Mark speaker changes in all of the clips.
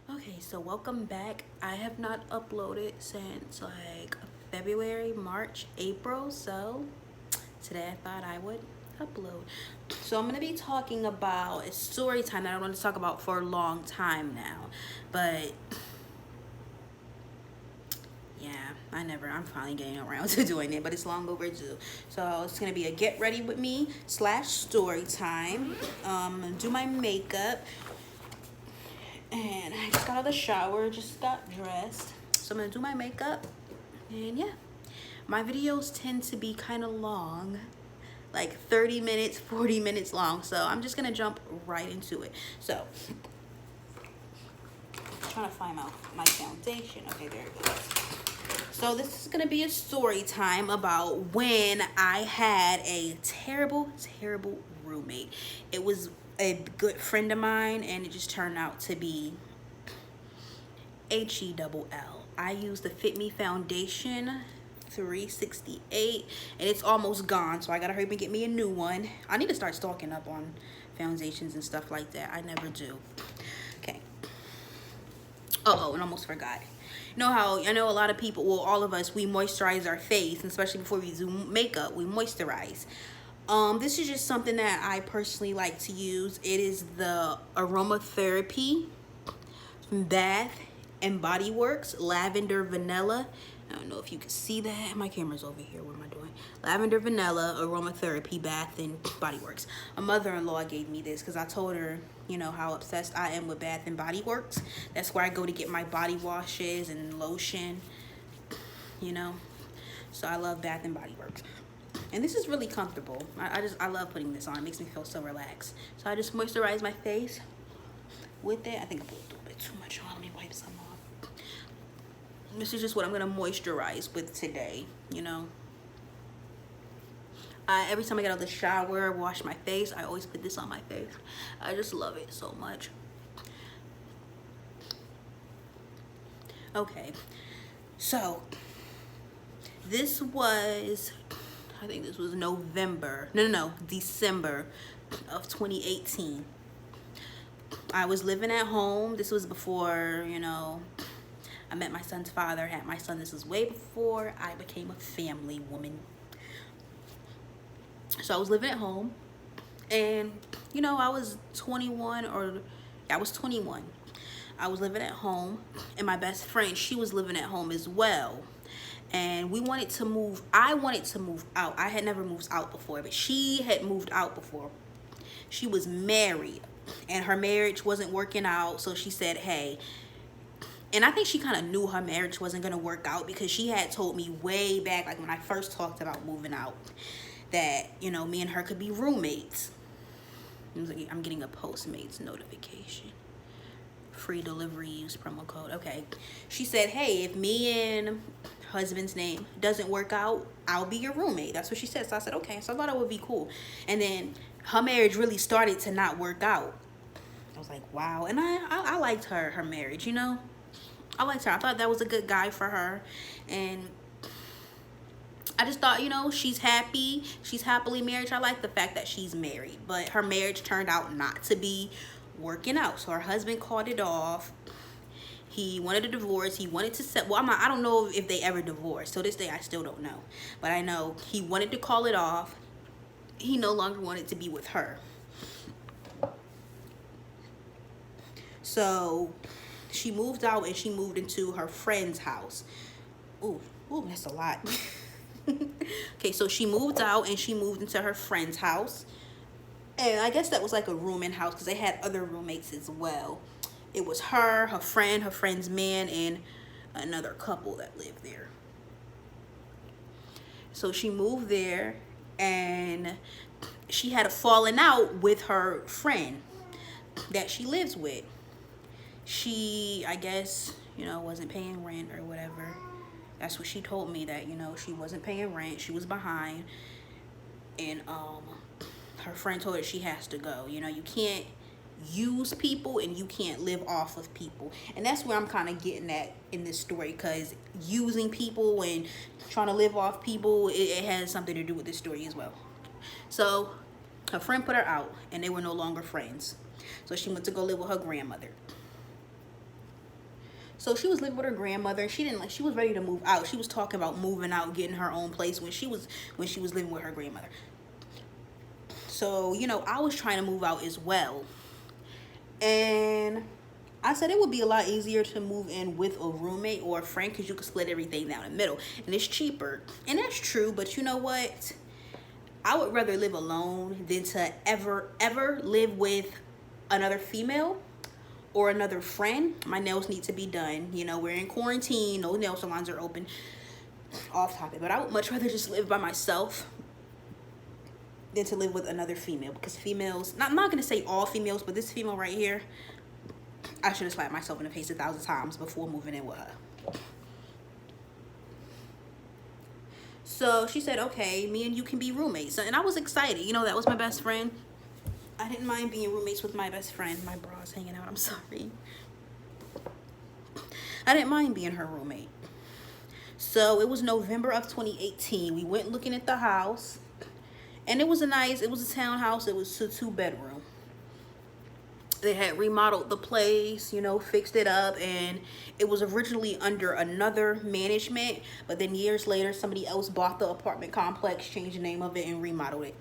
Speaker 1: Okay, so welcome back. I have not uploaded since like February, March, April, so today I thought I would upload. So I'm going to be talking about a story time that I want to talk about for a long time now. But yeah, I'm finally getting around to doing it, but it's long overdue. So it's going to be a get ready with me / story time. Do my makeup. And I just got out of the shower, just got dressed. So I'm gonna do my makeup. And yeah, my videos tend to be kind of long, like 30 minutes, 40 minutes long. So I'm just gonna jump right into it. So, I'm trying to find my foundation. Okay, there it goes. So this is gonna be a story time about when I had a terrible, terrible roommate. It was a good friend of mine, and it just turned out to be HELL. I use the Fit Me Foundation 368, and it's almost gone, so I gotta hurry up and get me a new one. I need to start stocking up on foundations and stuff like that. I never do. Okay. Oh, and almost forgot. You know how I know a lot of people, well, all of us, we moisturize our face, and especially before we do makeup, we moisturize. This is just something that I personally like to use. It is the aromatherapy Bath and Body Works Lavender Vanilla. I don't know if you can see that. My camera's over here. What am I doing? Lavender Vanilla Aromatherapy Bath and Body Works. A mother-in-law gave me this because I told her, you know, how obsessed I am with Bath and Body Works. That's where I go to get my body washes and lotion, you know. So I love Bath and Body Works. And this is really comfortable. I love putting this on. It makes me feel so relaxed. So I just moisturize my face with it. I think I put a little bit too much on. Let me wipe some off. This is just what I'm gonna moisturize with today, you know. Every time I get out of the shower, wash my face, I always put this on my face. I just love it so much. Okay, so this was, I think this was November, no, December of 2018. I was living at home. This was before, you know, I met my son's father, had my son. This was way before I became a family woman. So I was living at home, and, you know, I was 21, or I was 21. I was living at home, and my best friend, she was living at home as well. And we wanted to move. I wanted to move out. I had never moved out before, but she had moved out before. She was married, and her marriage wasn't working out, so she said, hey. And I think she kind of knew her marriage wasn't going to work out, because she had told me way back, like when I first talked about moving out, that, you know, me and her could be roommates. I'm getting a Postmates notification. Free delivery, use promo code. Okay. She said, hey, if me and husband's name doesn't work out, I'll be your roommate. That's what she said. So I said, okay. So I thought it would be cool. And then her marriage really started to not work out. I was like, wow. And I liked her marriage, you know. I liked her. I thought that was a good guy for her. And I just thought, you know, she's happy. She's happily married. I like the fact that she's married. But her marriage turned out not to be working out. So her husband called it off. He wanted a divorce. He wanted to set, well, I don't know if they ever divorced. So this day I still don't know. But I know he wanted to call it off. He no longer wanted to be with her. So she moved out, and she moved into her friend's house. Ooh, that's a lot. Okay, so she moved out, and she moved into her friend's house. And I guess that was like a rooming house, because they had other roommates as well. It was her friend, her friend's man, and another couple that lived there. So she moved there, and she had a falling out with her friend that she lives with. She, I guess, you know, wasn't paying rent or whatever. That's what she told me, that, you know, she wasn't paying rent. She was behind. And her friend told her she has to go. You know, you can't use people, and you can't live off of people. And that's where I'm kind of getting at in this story, because using people and trying to live off people, it has something to do with this story as well. So her friend put her out, and they were no longer friends. So she went to go live with her grandmother. So she was living with her grandmother, and she was ready to move out. She was talking about moving out, getting her own place when she was living with her grandmother. So, you know, I was trying to move out as well. And I said it would be a lot easier to move in with a roommate or a friend because you could split everything down the middle and it's cheaper. And that's true, but you know what? I would rather live alone than to ever live with another female or another friend. My nails need to be done. You know, we're in quarantine, no nail salons are open. Off topic, but I would much rather just live by myself than to live with another female, because females, I'm not gonna say all females, but this female right here, I should have slapped myself in the face 1,000 times before moving in with her. So she said, okay, me and you can be roommates. And I was excited. You know, that was my best friend. I didn't mind being roommates with my best friend. My bra's hanging out, I'm sorry. I didn't mind being her roommate. So it was November of 2018. We went looking at the house. And it was a townhouse. It was a 2-bedroom. They had remodeled the place, you know, fixed it up, and it was originally under another management, but then years later somebody else bought the apartment complex, changed the name of it, and remodeled it.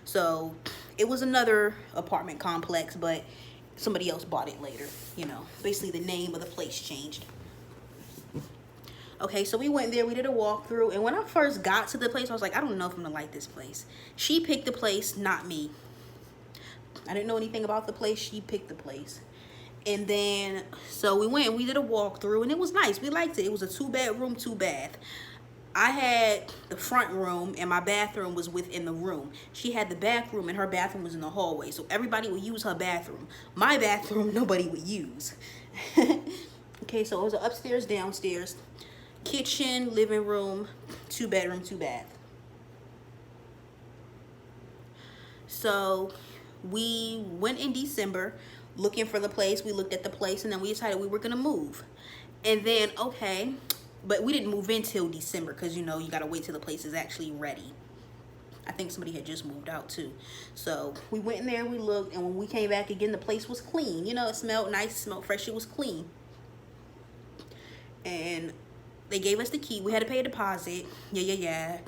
Speaker 1: So it was another apartment complex, but somebody else bought it later. You know, basically the name of the place changed. Okay, so we went there, we did a walkthrough, and when I first got to the place, I was like, I don't know if I'm gonna like this place. She picked the place, not me. I didn't know anything about the place, she picked the place. And then, so we went and we did a walkthrough, and it was nice, we liked it. It was a 2-bedroom, 2-bath. I had the front room, and my bathroom was within the room. She had the bathroom, and her bathroom was in the hallway, so everybody would use her bathroom. My bathroom, nobody would use. Okay, so it was an upstairs, downstairs. Kitchen, living room, 2-bedroom, 2-bath. So we went in December looking for the place. We looked at the place, and then we decided we were gonna move. And then, okay, but we didn't move in till December because, you know, you gotta wait till the place is actually ready. I think somebody had just moved out too. So we went in there, we looked, and when we came back again, the place was clean. You know, it smelled nice, it smelled fresh, it was clean. And they gave us the key. We had to pay a deposit. Yeah.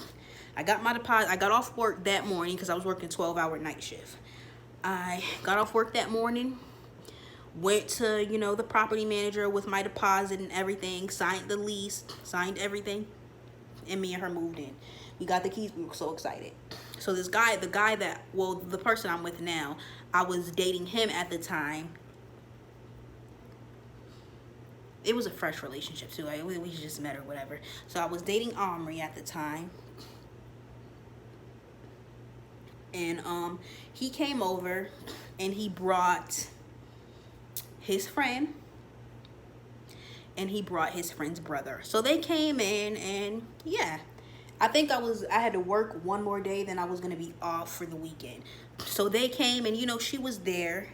Speaker 1: I got my deposit. I got off work that morning because I was working 12-hour night shift. I got off work that morning, went to, you know, the property manager with my deposit and everything, signed the lease, signed everything, and me and her moved in. We got the keys. We were so excited. So this guy, the person I'm with now, I was dating him at the time. It was a fresh relationship too. We just met or whatever. So I was dating Omri at the time. And he came over and he brought his friend and he brought his friend's brother. So they came in, and yeah, I think I had to work one more day, then I was gonna be off for the weekend. So they came, and you know, she was there,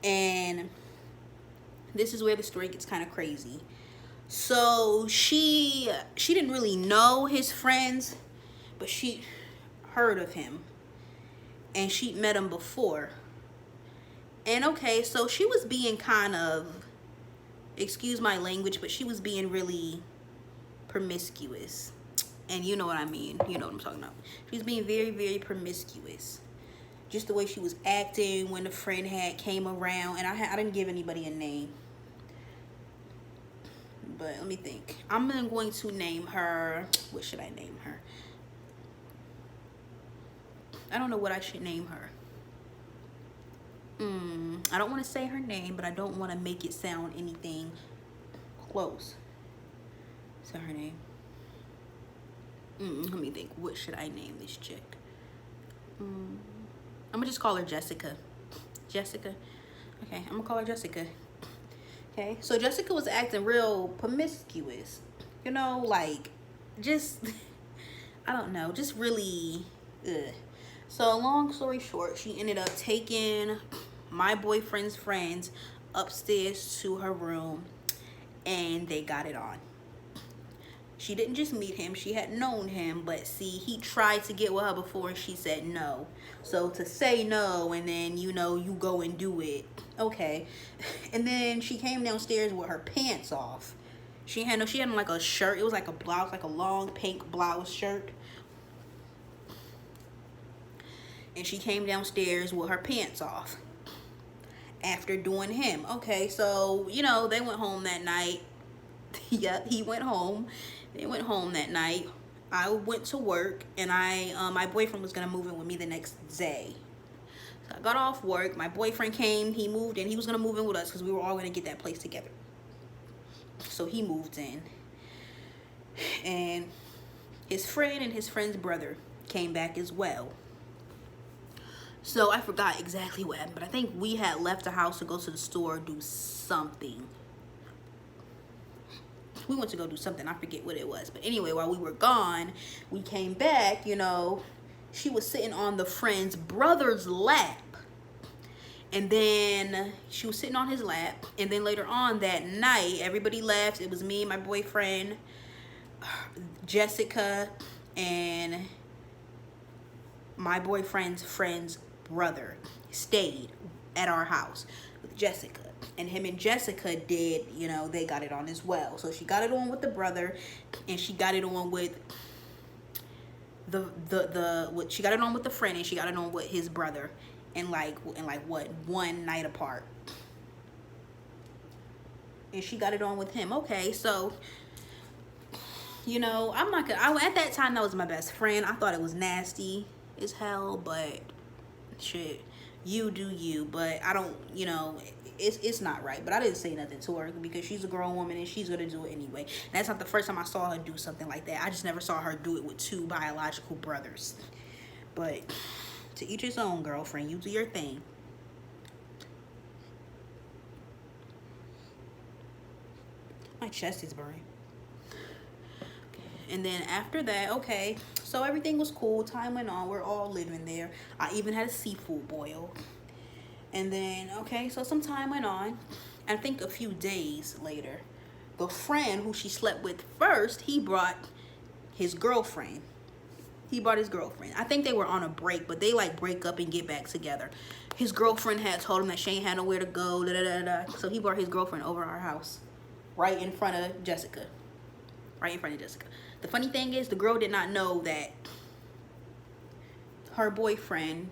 Speaker 1: and this is where the story gets kind of crazy. So she didn't really know his friends, but she heard of him, and she'd met him before. And okay, so she was being kind of, excuse my language, but she was being really promiscuous. And you know what I mean. You know what I'm talking about. She was being very, very promiscuous. Just the way she was acting when the friend came around. And I didn't give anybody a name. But let me think. I'm going to name her. What should I name her? I don't know what I should name her. I don't want to say her name, but I don't want to make it sound anything close to her name. Let me think. What should I name this chick? I'm gonna just call her Jessica. Jessica. Okay, I'm gonna call her Jessica. Okay, so Jessica was acting real promiscuous. You know, like, just, I don't know, just really, ugh. So long story short, she ended up taking my boyfriend's friends upstairs to her room, and they got it on. She didn't just meet him, she had known him, but see, he tried to get with her before and she said no. So to say no and then, you know, you go and do it, okay. And then she came downstairs with her pants off. She had like a shirt. It was like a blouse, like a long pink blouse shirt. And she came downstairs with her pants off after doing him. Okay, so, you know, they went home that night. Yep, he went home. They went home that night. I went to work, and my boyfriend was gonna move in with me the next day. So I got off work. My boyfriend came. He moved in. He was gonna move in with us because we were all gonna get that place together. So he moved in, and his friend and his friend's brother came back as well. So I forgot exactly what happened, but I think we had left the house to go to the store, do something. We went to go do something. I forget what it was. But anyway, while we were gone, we came back, you know, she was sitting on the friend's brother's lap. And then she was sitting on his lap. And then later on that night, everybody left. It was me, my boyfriend, Jessica, and my boyfriend's friend's brother stayed at our house with Jessica. And him and Jessica did, you know, they got it on as well. So she got it on with the brother, and she got it on with she got it on with the friend, and she got it on with his brother, in like what, one night apart. And she got it on with him. Okay, so, you know, I'm not gonna, at that time that was my best friend. I thought it was nasty as hell, but shit, you do you. But I don't, you know, it's not right. But I didn't say nothing to her because she's a grown woman and she's gonna do it anyway. And that's not the first time I saw her do something like that. I just never saw her do it with two biological brothers. But to each his own, girlfriend. You do your thing. My chest is burning. And then after that, okay, so everything was cool. Time went on. We're all living there. I even had a seafood boil. And then, okay, so some time went on. I think a few days later, the friend who she slept with first, he brought his girlfriend. He brought his girlfriend. I think they were on a break, but they like break up and get back together. His girlfriend had told him that she ain't had nowhere to go. Da, da, da, da. So he brought his girlfriend over our house, right in front of Jessica. Right in front of Jessica. The funny thing is, the girl did not know that her boyfriend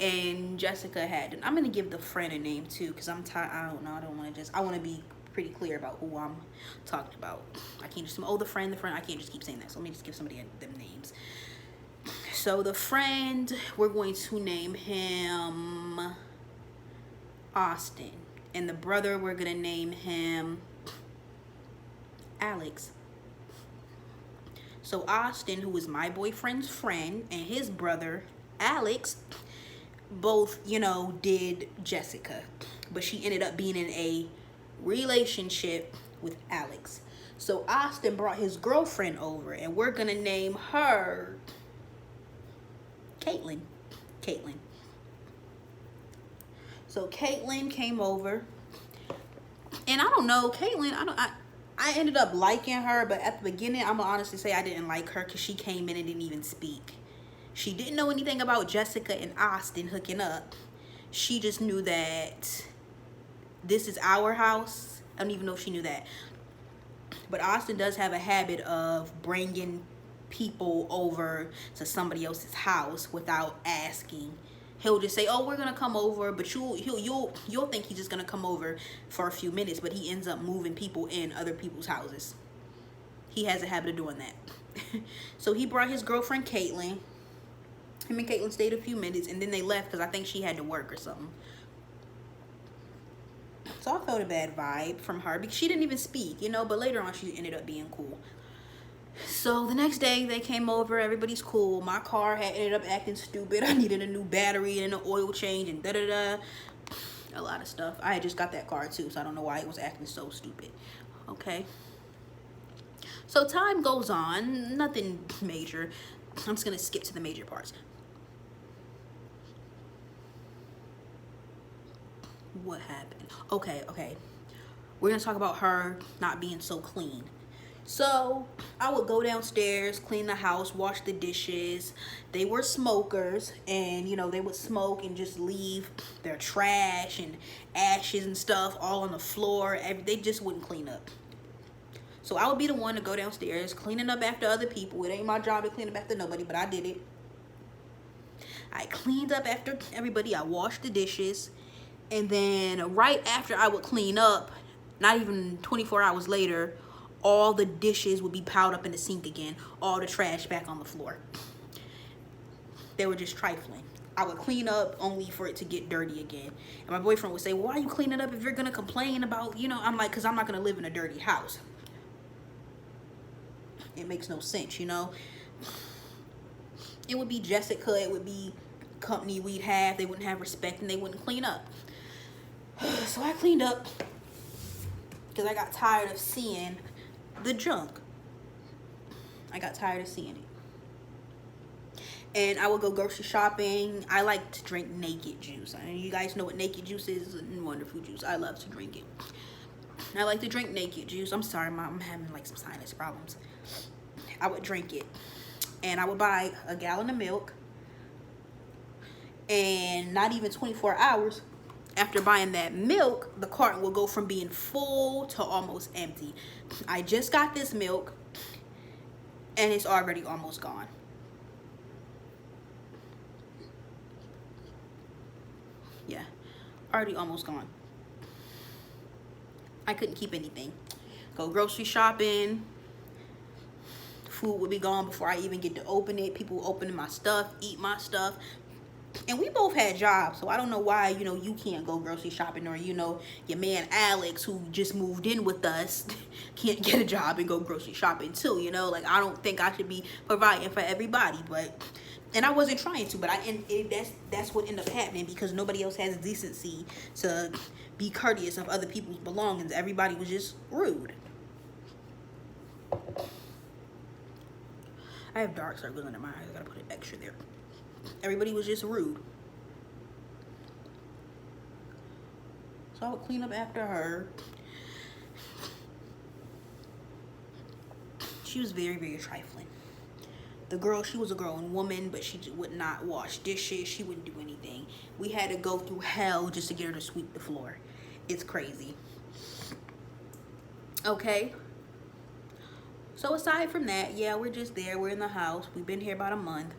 Speaker 1: and Jessica had. I'm gonna give the friend a name too, because I'm tired. I don't know. I don't want to just. I want to be pretty clear about who I'm talking about. I can't just. Oh, the friend. I can't just keep saying that. So let me just give somebody them names. So the friend, we're going to name him Austin, and the brother, we're gonna name him Alex. So Austin, who is my boyfriend's friend, and his brother Alex, both, you know, did Jessica, but she ended up being in a relationship with Alex. So Austin brought his girlfriend over, and we're gonna name her Caitlin. So Caitlin came over, and I don't know, Caitlin, I ended up liking her, but at the beginning, I'm gonna honestly say I didn't like her because she came in and didn't even speak. She didn't know anything about Jessica and Austin hooking up. She just knew that this is our house. I don't even know if she knew that. But Austin does have a habit of bringing people over to somebody else's house without asking. He'll just say, "Oh, we're gonna come over," but you'll think he's just gonna come over for a few minutes, but he ends up moving people in other people's houses. He has a habit of doing that. So he brought his girlfriend Caitlin. Him and Caitlin stayed a few minutes, and then they left because I think she had to work or something. So I felt a bad vibe from her because she didn't even speak, you know, but later on she ended up being cool. So the next day they came over, everybody's cool. My car had ended up acting stupid. I needed a new battery and an oil change and da-da-da. A lot of stuff. I had just got that car too, so I don't know why it was acting so stupid. Okay. So time goes on, nothing major. I'm just gonna skip to the major parts. What happened? Okay. We're gonna talk about her not being so clean. So I would go downstairs, clean the house, wash the dishes. They were smokers, and you know, they would smoke and just leave their trash and ashes and stuff all on the floor. They just wouldn't clean up. So I would be the one to go downstairs, cleaning up after other people. It ain't my job to clean up after nobody, but I did it. I cleaned up after everybody. I washed the dishes. And then right after I would clean up, not even 24 hours later, all the dishes would be piled up in the sink again. All the trash back on the floor. They were just trifling. I would clean up only for it to get dirty again. And my boyfriend would say, well, why are you cleaning up if you're going to complain about, you know, I'm like, because I'm not going to live in a dirty house. It makes no sense, you know. It would be Jessica, it would be company we'd have. They wouldn't have respect and they wouldn't clean up. So I cleaned up because I got tired of seeing the junk. I got tired of seeing it. And I would go grocery shopping. I like to drink naked juice. I mean, you guys know what naked juice is. Wonderful juice. I love to drink it. I like to drink naked juice. I'm sorry, Mom. I'm having like some sinus problems. I would drink it. And I would buy a gallon of milk. And not even 24 hours after buying that milk, the carton will go from being full to almost empty. I just got this milk and it's already almost gone. Yeah, already almost gone. I couldn't keep anything. Go grocery shopping. Food would be gone before I even get to open it. People opening my stuff, eat my stuff. And we both had jobs, so I don't know why, you know, you can't go grocery shopping, or, you know, your man Alex, who just moved in with us, can't get a job and go grocery shopping too, you know. Like, I don't think I should be providing for everybody, but, and I wasn't trying to, but that's what ended up happening, because nobody else has decency to be courteous of other people's belongings. Everybody was just rude. I have dark circles under my eyes. I gotta put it extra there. Everybody was just rude. So I would clean up after her. She was very, very trifling. The girl, she was a grown woman, but she would not wash dishes. She wouldn't do anything. We had to go through hell just to get her to sweep the floor. It's crazy. Okay. So aside from that, yeah, we're just there. We're in the house. We've been here about a month.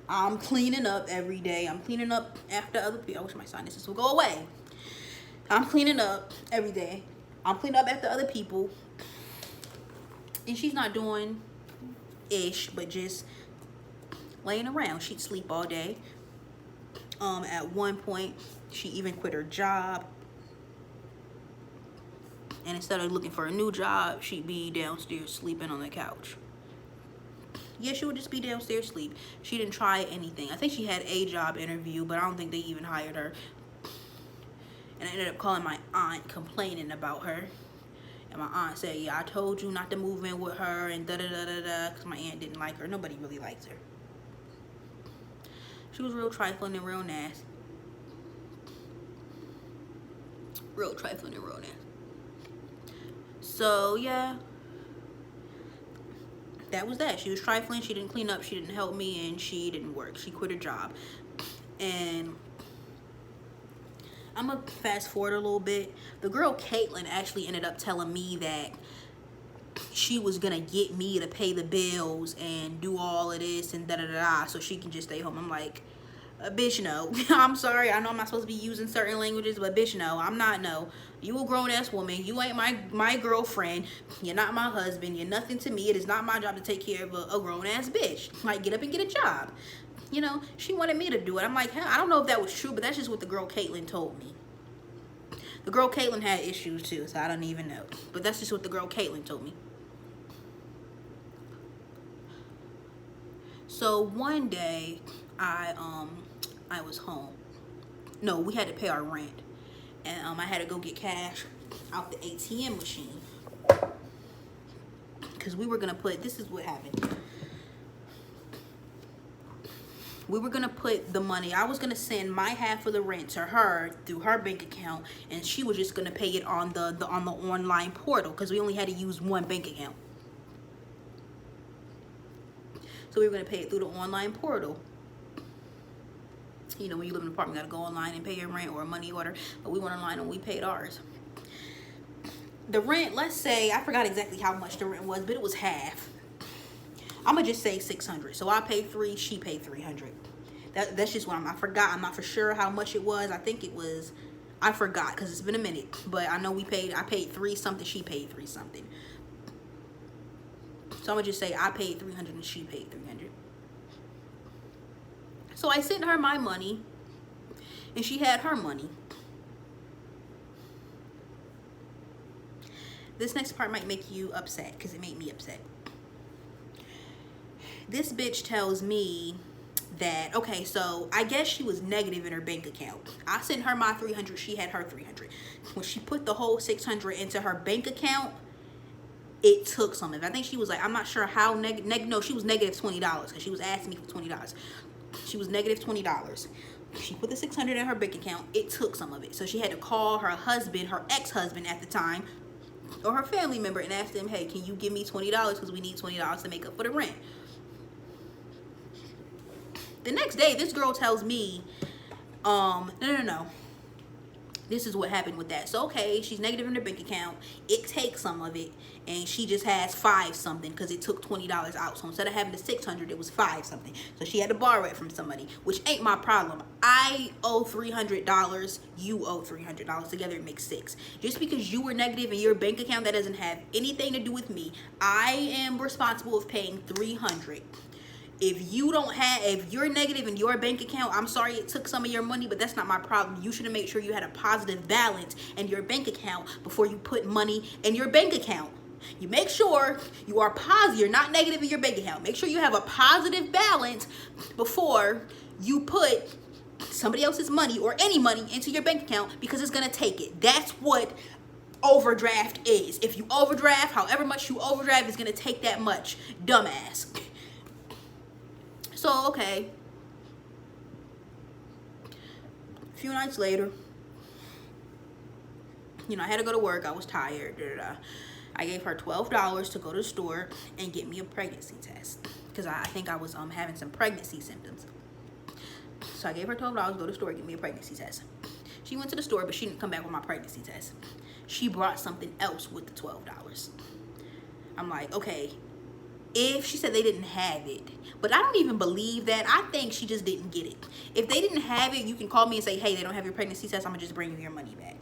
Speaker 1: I'm cleaning up every day. I'm cleaning up after other people. I wish my sinuses would go away. I'm cleaning up every day. I'm cleaning up after other people. And she's not doing ish, but just laying around. She'd sleep all day. At one point, she even quit her job. And instead of looking for a new job, she'd be downstairs sleeping on the couch. Yeah, she would just be downstairs sleep. She didn't try anything. I think she had a job interview, but I don't think they even hired her. And I ended up calling my aunt, complaining about her. And my aunt said, yeah, I told you not to move in with her, and da-da-da-da-da, because my aunt didn't like her. Nobody really liked her. She was real trifling and real nasty. Real trifling and real nasty. So, yeah. That was that. She was trifling. She didn't clean up. She didn't help me, and she didn't work. She quit her job. And I'm going to fast forward a little bit. The girl, Caitlin, actually ended up telling me that she was going to get me to pay the bills and do all of this and da-da-da-da so she can just stay home. I'm like, bitch, no. I'm sorry. I know I'm not supposed to be using certain languages, but bitch, no. I'm not, no. You a grown-ass woman. You ain't my girlfriend. You're not my husband. You're nothing to me. It is not my job to take care of a grown-ass bitch. Like, get up and get a job. You know, she wanted me to do it. I'm like, hell, I don't know if that was true, but that's just what the girl Caitlin told me. The girl Caitlin had issues too, so I don't even know. But that's just what the girl Caitlin told me. So one day, I was home. No, we had to pay our rent. And I had to go get cash out the ATM machine. Because we were going to put, this is what happened. We were going to put the money, I was going to send my half of the rent to her through her bank account. And she was just going to pay it on the online portal. Because we only had to use one bank account. So we were going to pay it through the online portal. You know, when you live in an apartment, you got to go online and pay your rent or a money order. But we went online and we paid ours. The rent, let's say, I forgot exactly how much the rent was, but it was half. I'm going to just say $600. So I paid $300, she paid $300. That's just what I forgot. I'm not for sure how much it was. I think it was, I forgot because it's been a minute. But I know I paid $3 something, she paid $3 something. So I'm going to just say I paid $300 and she paid $300. So I sent her my money and she had her money. This next part might make you upset because it made me upset. This bitch tells me that, okay, so I guess she was negative in her bank account. I sent her my $300, she had her $300. When she put the whole $600 into her bank account, it took some of it. I think she was like, I'm not sure how no, she was negative $20 because she was asking me for $20. She was negative $20. She put the $600 in her bank account. It took some of it. So she had to call her husband, her ex-husband at the time, or her family member and ask them, hey, can you give me $20 because we need $20 to make up for the rent. The next day, this girl tells me, no. This is what happened with that. So, okay, she's negative in her bank account. It takes some of it. And she just has 5 something because it took $20 out. So instead of having the $600, it was 5 something. So she had to borrow it from somebody, which ain't my problem. I owe $300. You owe $300. Together it makes $600. Just because you were negative in your bank account, that doesn't have anything to do with me. I am responsible of paying $300. If you're negative in your bank account, I'm sorry it took some of your money, but that's not my problem. You should have made sure you had a positive balance in your bank account before you put money in your bank account. You make sure you are positive, you're not negative in your bank account. Make sure you have a positive balance before you put somebody else's money or any money into your bank account because it's going to take it. That's what overdraft is. If you overdraft, however much you overdraft is going to take that much. Dumbass. So, okay. A few nights later, you know, I had to go to work. I was tired. I gave her $12 to go to the store and get me a pregnancy test because I think I was having some pregnancy symptoms. So I gave her $12 to go to the store and get me a pregnancy test. She went to the store, but she didn't come back with my pregnancy test. She brought something else with the $12. I'm like, okay. If she said they didn't have it, but I don't even believe that. I think she just didn't get it. If they didn't have it, you can call me and say, hey, they don't have your pregnancy test. I'm gonna just bring you your money back.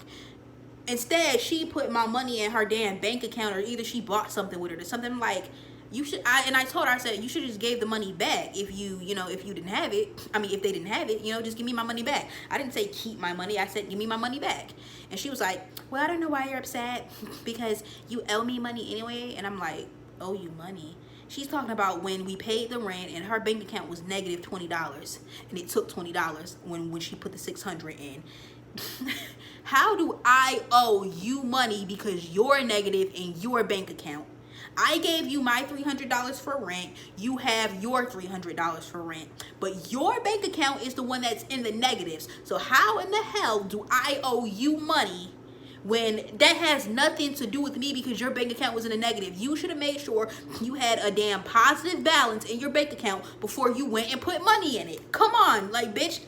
Speaker 1: Instead, she put my money in her damn bank account, or either she bought something with her or something. Like, you should, I told her, I said, you should just gave the money back if you didn't have it. I mean, if they didn't have it, just give me my money back. I didn't say keep my money. I said, give me my money back. And she was like, well, I don't know why you're upset because you owe me money anyway. And I'm like, owe you money? She's talking about when we paid the rent and her bank account was negative $20 and it took $20 when she put the $600 in. How do I owe you money because you're negative in your bank account? I gave you my $300 for rent. You have your $300 for rent. But your bank account is the one that's in the negatives. So how in the hell do I owe you money when that has nothing to do with me because your bank account was in the negative? You should have made sure you had a damn positive balance in your bank account before you went and put money in it. Come on, like, bitch,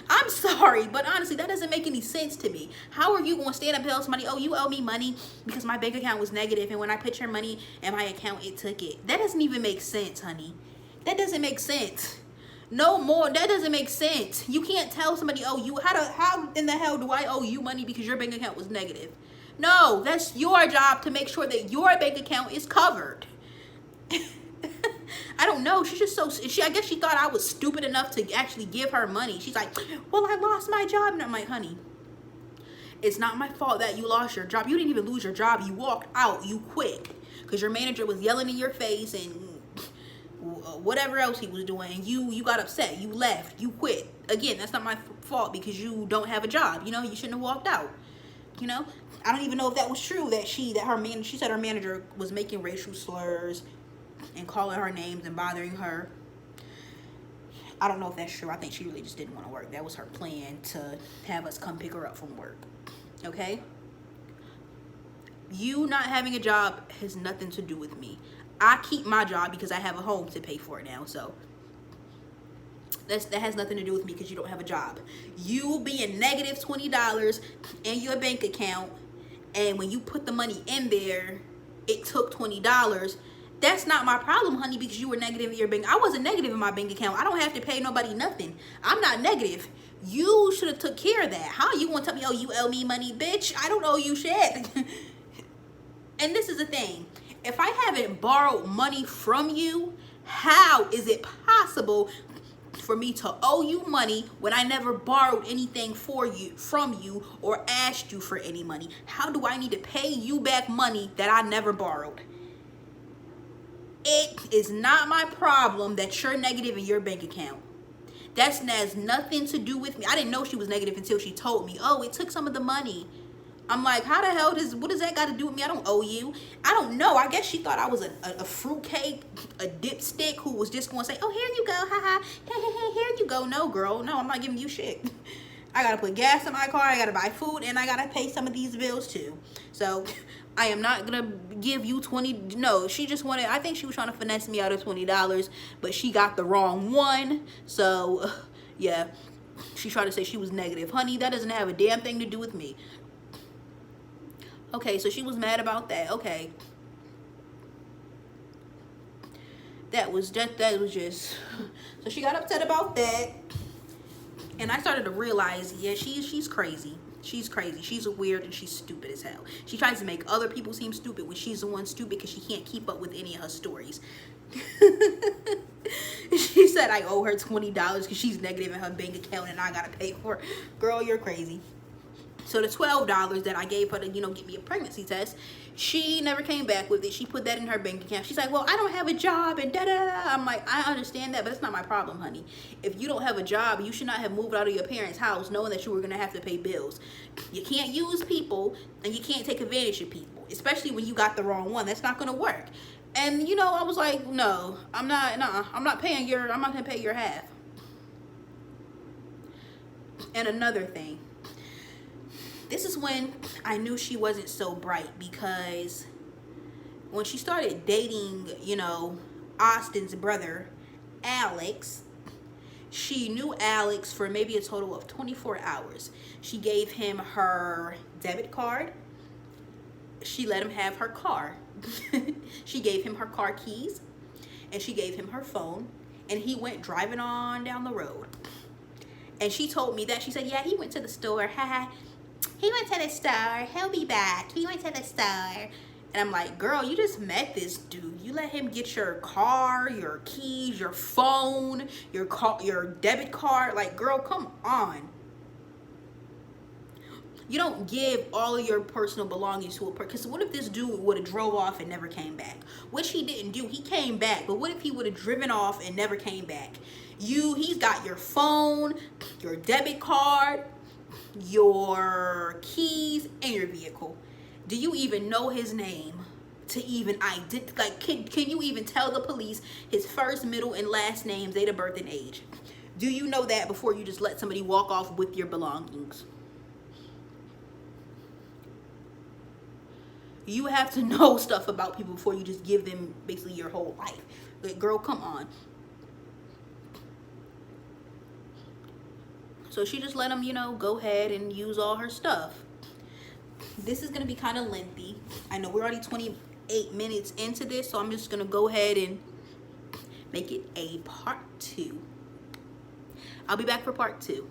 Speaker 1: I'm sorry, but honestly, that doesn't make any sense to me. How are you going to stand up and tell somebody, oh, you owe me money because my bank account was negative and when I put your money in my account, it took it? That doesn't even make sense, honey. That doesn't make sense. No more. That doesn't make sense. You can't tell somebody, oh, how in the hell do I owe you money because your bank account was negative? No, that's your job to make sure that your bank account is covered. I don't know. She's just I guess she thought I was stupid enough to actually give her money. She's like, well, I lost my job. And I'm like, honey, it's not my fault that you lost your job. You didn't even lose your job. You walked out. You quit because your manager was yelling in your face and whatever else he was doing, and you got upset, you left, you quit. Again, that's not my fault because you don't have a job. You shouldn't have walked out. I don't even know if that was true that she said her manager was making racial slurs and calling her names and bothering her. I don't know if that's true. I think she really just didn't want to work. That was her plan to have us come pick her up from work. Okay? You not having a job has nothing to do with me. I keep my job because I have a home to pay for now. So that has nothing to do with me because you don't have a job. You being negative $20 in your bank account, and when you put the money in there, it took $20. That's not my problem, honey, because you were negative in your bank. I wasn't negative in my bank account. I don't have to pay nobody nothing. I'm not negative. You should have took care of that. How you want to tell me, oh, you owe me money? Bitch, I don't owe you shit. And this is the thing. If I haven't borrowed money from you, how is it possible for me to owe you money when I never borrowed anything from you or asked you for any money? How do I need to pay you back money that I never borrowed? It is not my problem that you're negative in your bank account. That has nothing to do with me. I didn't know she was negative until she told me, oh, it took some of the money. I'm like, how the hell what does that got to do with me? I don't owe you. I don't know. I guess she thought I was a fruitcake, a dipstick who was just going to say, oh, here you go. Ha ha. Hey, here you go. No, girl. No, I'm not giving you shit. I got to put gas in my car. I got to buy food. And I got to pay some of these bills too. So I am not going to give you 20. No, she just wanted, I think she was trying to finesse me out of $20. But she got the wrong one. So yeah, she tried to say she was negative. Honey, that doesn't have a damn thing to do with me. Okay, so she was mad about that. Okay. That was just so she got upset about that. And I started to realize, yeah, she's crazy. She's crazy. She's weird and she's stupid as hell. She tries to make other people seem stupid when she's the one stupid because she can't keep up with any of her stories. She said I owe her $20 because she's negative in her bank account and I gotta pay for it. Girl, you're crazy. So the $12 that I gave her to, get me a pregnancy test, she never came back with it. She put that in her bank account. She's like, well, I don't have a job and da-da-da. I'm like, I understand that, but it's not my problem, honey. If you don't have a job, you should not have moved out of your parents' house knowing that you were going to have to pay bills. You can't use people and you can't take advantage of people, especially when you got the wrong one. That's not going to work. And, I was like, no, I'm not going to pay your half. And another thing. This is when I knew she wasn't so bright, because when she started dating, Austin's brother, Alex, she knew Alex for maybe a total of 24 hours. She gave him her debit card. She let him have her car. She gave him her car keys, and she gave him her phone, and he went driving on down the road. And she told me that. She said, yeah, he went to the store. He went to the store. He'll be back. He went to the store. And I'm like, girl, you just met this dude. You let him get your car, your keys, your phone, your debit card. Like, girl, come on. You don't give all of your personal belongings to a person. Because what if this dude would have drove off and never came back? Which he didn't do. He came back. But what if he would have driven off and never came back? He's got your phone, your debit card, your keys, and your vehicle. Do you even know his name to even identify? Like, can you even tell the police his first, middle, and last name, date of birth, and age? Do you know that before you just let somebody walk off with your belongings? You have to know stuff about people before you just give them basically your whole life. Like, girl, come on. So she just let him, go ahead and use all her stuff. This is going to be kind of lengthy. I know we're already 28 minutes into this, so I'm just going to go ahead and make it a part 2. I'll be back for part 2.